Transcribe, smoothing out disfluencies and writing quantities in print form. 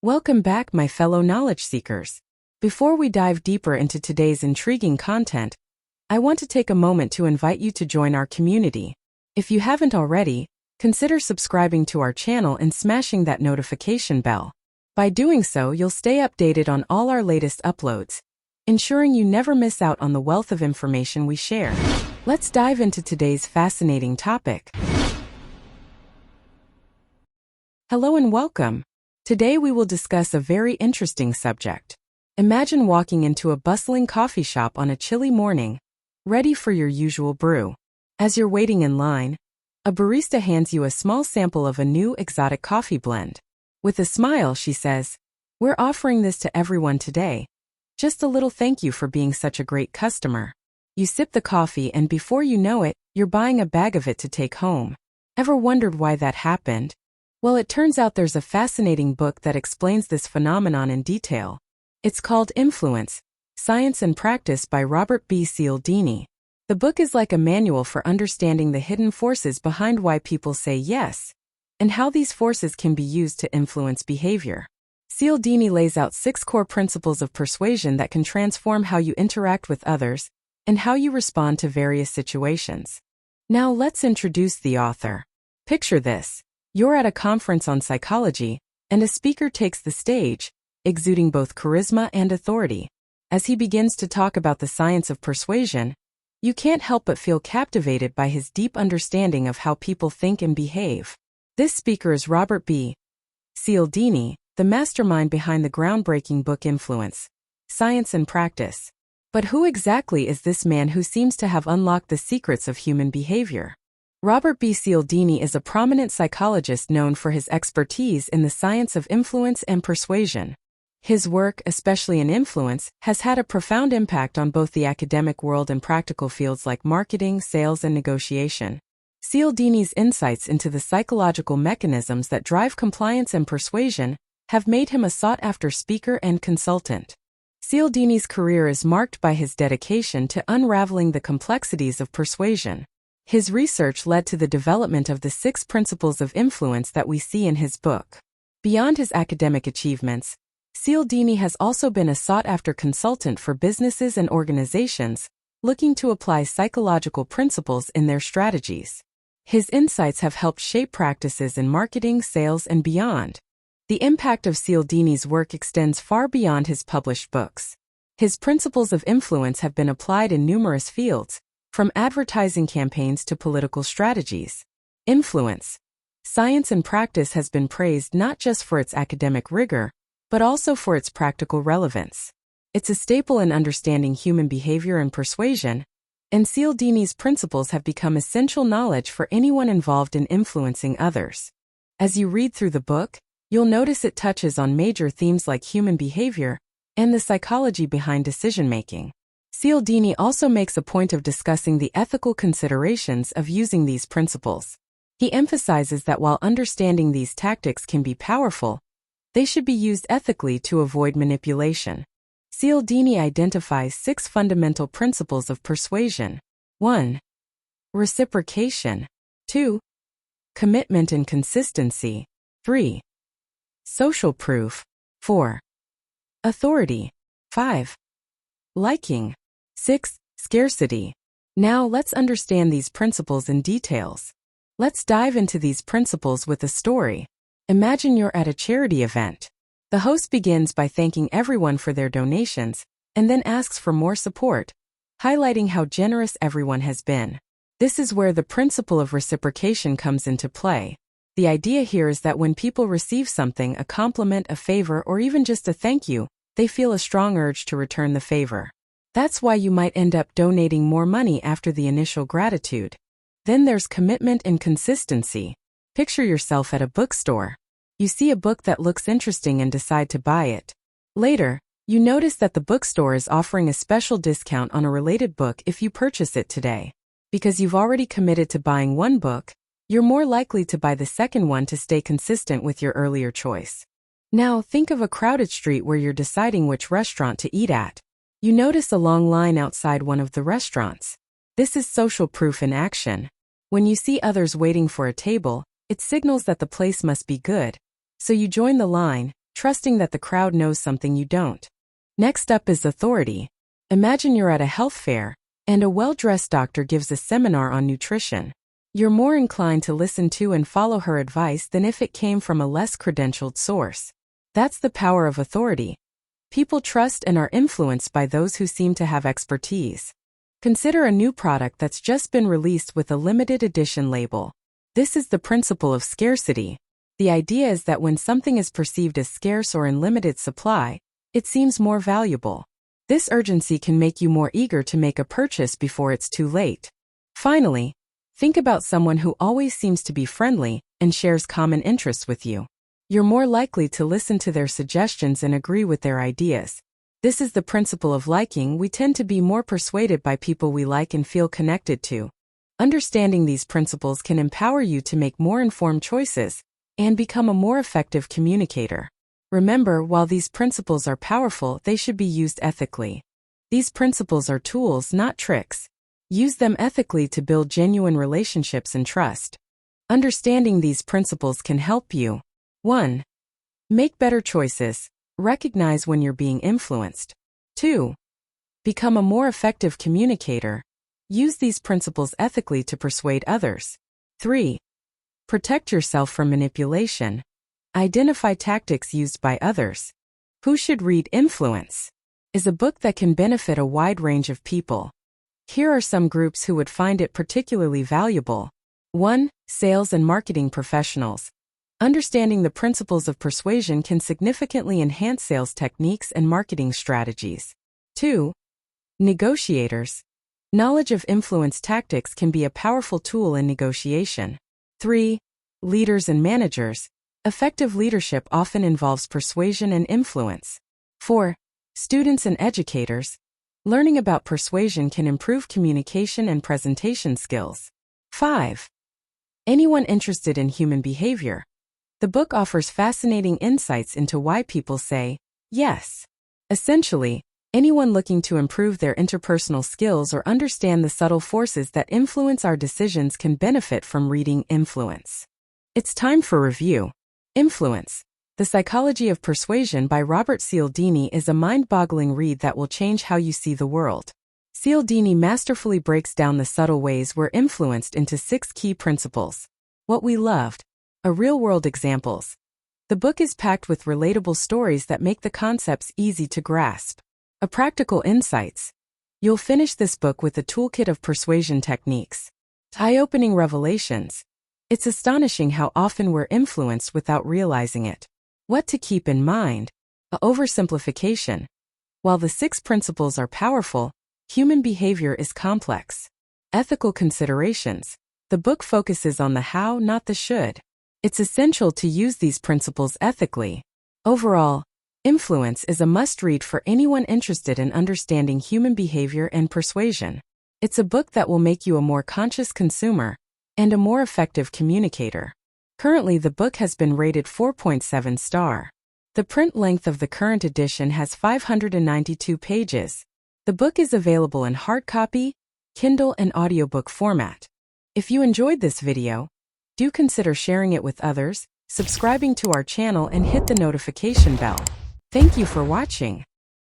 Welcome back, my fellow knowledge seekers. Before we dive deeper into today's intriguing content, I want to take a moment to invite you to join our community. If you haven't already, consider subscribing to our channel and smashing that notification bell. By doing so, you'll stay updated on all our latest uploads, ensuring you never miss out on the wealth of information we share. Let's dive into today's fascinating topic. Hello and welcome. Today we will discuss a very interesting subject. Imagine walking into a bustling coffee shop on a chilly morning, ready for your usual brew. As you're waiting in line, a barista hands you a small sample of a new exotic coffee blend. With a smile, she says, "We're offering this to everyone today. Just a little thank you for being such a great customer." You sip the coffee and before you know it, you're buying a bag of it to take home. Ever wondered why that happened? Well, it turns out there's a fascinating book that explains this phenomenon in detail. It's called Influence, Science and Practice by Robert Cialdini. The book is like a manual for understanding the hidden forces behind why people say yes, and how these forces can be used to influence behavior. Cialdini lays out 6 core principles of persuasion that can transform how you interact with others and how you respond to various situations. Now let's introduce the author. Picture this. You're at a conference on psychology, and a speaker takes the stage, exuding both charisma and authority. As he begins to talk about the science of persuasion, you can't help but feel captivated by his deep understanding of how people think and behave. This speaker is Robert Cialdini, the mastermind behind the groundbreaking book Influence, Science and Practice. But who exactly is this man who seems to have unlocked the secrets of human behavior? Robert Cialdini is a prominent psychologist known for his expertise in the science of influence and persuasion. His work, especially in influence, has had a profound impact on both the academic world and practical fields like marketing, sales, and negotiation. Cialdini's insights into the psychological mechanisms that drive compliance and persuasion have made him a sought-after speaker and consultant. Cialdini's career is marked by his dedication to unraveling the complexities of persuasion. His research led to the development of the 6 principles of influence that we see in his book. Beyond his academic achievements, Cialdini has also been a sought-after consultant for businesses and organizations looking to apply psychological principles in their strategies. His insights have helped shape practices in marketing, sales, and beyond. The impact of Cialdini's work extends far beyond his published books. His principles of influence have been applied in numerous fields, from advertising campaigns to political strategies. Influence, Science and Practice has been praised not just for its academic rigor, but also for its practical relevance. It's a staple in understanding human behavior and persuasion, and Cialdini's principles have become essential knowledge for anyone involved in influencing others. As you read through the book, you'll notice it touches on major themes like human behavior and the psychology behind decision-making. Cialdini also makes a point of discussing the ethical considerations of using these principles. He emphasizes that while understanding these tactics can be powerful, they should be used ethically to avoid manipulation. Cialdini identifies 6 fundamental principles of persuasion. 1. Reciprocation. 2. Commitment and consistency. 3. Social proof. 4. Authority. 5. Liking. 6. Scarcity. Now let's understand these principles in details. Let's dive into these principles with a story. Imagine you're at a charity event. The host begins by thanking everyone for their donations, and then asks for more support, highlighting how generous everyone has been. This is where the principle of reciprocation comes into play. The idea here is that when people receive something, a compliment, a favor, or even just a thank you, they feel a strong urge to return the favor. That's why you might end up donating more money after the initial gratitude. Then there's commitment and consistency. Picture yourself at a bookstore. You see a book that looks interesting and decide to buy it. Later, you notice that the bookstore is offering a special discount on a related book if you purchase it today. Because you've already committed to buying one book, you're more likely to buy the second one to stay consistent with your earlier choice. Now think of a crowded street where you're deciding which restaurant to eat at. You notice a long line outside one of the restaurants. This is social proof in action. When you see others waiting for a table, it signals that the place must be good. So you join the line, trusting that the crowd knows something you don't. Next up is authority. Imagine you're at a health fair, and a well-dressed doctor gives a seminar on nutrition. You're more inclined to listen to and follow her advice than if it came from a less credentialed source. That's the power of authority. People trust and are influenced by those who seem to have expertise. Consider a new product that's just been released with a limited edition label. This is the principle of scarcity. The idea is that when something is perceived as scarce or in limited supply, it seems more valuable. This urgency can make you more eager to make a purchase before it's too late. Finally, think about someone who always seems to be friendly and shares common interests with you. You're more likely to listen to their suggestions and agree with their ideas. This is the principle of liking. We tend to be more persuaded by people we like and feel connected to. Understanding these principles can empower you to make more informed choices and become a more effective communicator. Remember, while these principles are powerful, they should be used ethically. These principles are tools, not tricks. Use them ethically to build genuine relationships and trust. Understanding these principles can help you. 1. Make better choices. Recognize when you're being influenced. 2. Become a more effective communicator. Use these principles ethically to persuade others. 3. Protect yourself from manipulation. Identify tactics used by others. Who should read Influence? Is a book that can benefit a wide range of people. Here are some groups who would find it particularly valuable. 1. Sales and marketing professionals. Understanding the principles of persuasion can significantly enhance sales techniques and marketing strategies. 2. Negotiators. Knowledge of influence tactics can be a powerful tool in negotiation. 3. Leaders and managers. Effective leadership often involves persuasion and influence. 4. Students and educators. Learning about persuasion can improve communication and presentation skills. 5. Anyone interested in human behavior. The book offers fascinating insights into why people say yes. Essentially, anyone looking to improve their interpersonal skills or understand the subtle forces that influence our decisions can benefit from reading Influence. It's time for review. Influence. The Psychology of Persuasion by Robert Cialdini is a mind-boggling read that will change how you see the world. Cialdini masterfully breaks down the subtle ways we're influenced into 6 key principles. What we loved. Real-world examples. The book is packed with relatable stories that make the concepts easy to grasp. Practical insights. You'll finish this book with a toolkit of persuasion techniques. Eye-opening revelations. It's astonishing how often we're influenced without realizing it. What to keep in mind. Oversimplification. While the 6 principles are powerful, human behavior is complex. Ethical considerations. The book focuses on the how, not the should. It's essential to use these principles ethically. Overall, Influence is a must-read for anyone interested in understanding human behavior and persuasion. It's a book that will make you a more conscious consumer and a more effective communicator. Currently, the book has been rated 4.7 star. The print length of the current edition has 592 pages. The book is available in hard copy, Kindle, and audiobook format. If you enjoyed this video, do consider sharing it with others, subscribing to our channel, and hit the notification bell. Thank you for watching.